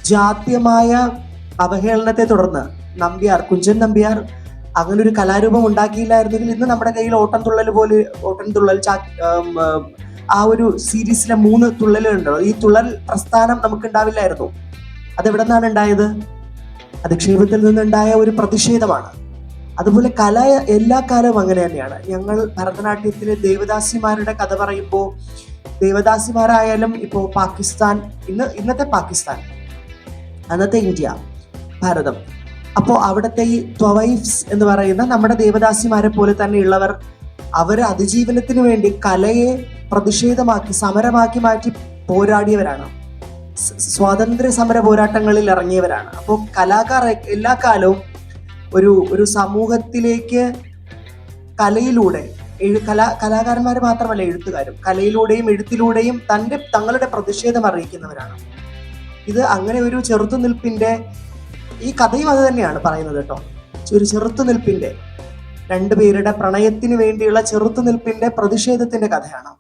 ജാത്യമായ അവഹേളനത്തെ തുടർന്ന് കുഞ്ചൻ നമ്പ്യാർ അങ്ങനെ ഒരു കലാരൂപം ഉണ്ടാക്കിയില്ലായിരുന്നെങ്കിൽ ഇന്ന് നമ്മുടെ കയ്യിൽ ഓട്ടൻതുള്ളൽ ആ ഒരു സീരീസിലെ 3 തുള്ളലുകളുണ്ടോ, ഈ തുള്ളൽ പ്രസ്ഥാനം നമുക്ക് ഉണ്ടാവില്ലായിരുന്നു. അതെവിടെ നിന്നാണ് ഉണ്ടായത്? അധിക്ഷേപത്തിൽ നിന്നുണ്ടായ ഒരു പ്രതിഷേധമാണ്. അതുപോലെ എല്ലാ കാലവും അങ്ങനെ തന്നെയാണ്. ഞങ്ങൾ ഭരതനാട്യത്തിലെ ദേവദാസിമാരുടെ കഥ പറയുമ്പോൾ, ദേവദാസിമാരായാലും ഇപ്പോൾ പാകിസ്ഥാൻ, ഇന്നത്തെ പാകിസ്ഥാൻ, അന്നത്തെ ഇന്ത്യ, ഭാരതം, അപ്പോൾ അവിടുത്തെ ഈ ത്വവൈഫ്സ് എന്ന് പറയുന്ന നമ്മുടെ ദേവദാസിമാരെ പോലെ തന്നെയുള്ളവർ, അവർ അതിജീവനത്തിന് വേണ്ടി കലയെ പ്രതിഷേധമാക്കി സമരമാക്കി മാറ്റി പോരാടിയവരാണ്, സ്വാതന്ത്ര്യ സമര പോരാട്ടങ്ങളിൽ ഇറങ്ങിയവരാണ്. അപ്പോൾ കലാകാർ എല്ലാ കാലവും ഒരു സമൂഹത്തിലേക്ക് കലയിലൂടെ, കലാകാരന്മാർ മാത്രമല്ല എഴുത്തുകാരും, കലയിലൂടെയും എഴുത്തിലൂടെയും തങ്ങളുടെ പ്രതിഷേധം അറിയിക്കുന്നവരാണ്. ഇത് അങ്ങനെ ഒരു ചെറുത്തുനിൽപ്പിന്റെ, ഈ കഥയും അത് തന്നെയാണ് പറയുന്നത് കേട്ടോ. ഒരു ചെറുത്തുനിൽപ്പിന്റെ, 2 പേരുടെ പ്രണയത്തിന് വേണ്ടിയുള്ള ചെറുത്തുനിൽപ്പിന്റെ പ്രതിഷേധത്തിന്റെ കഥയാണ്.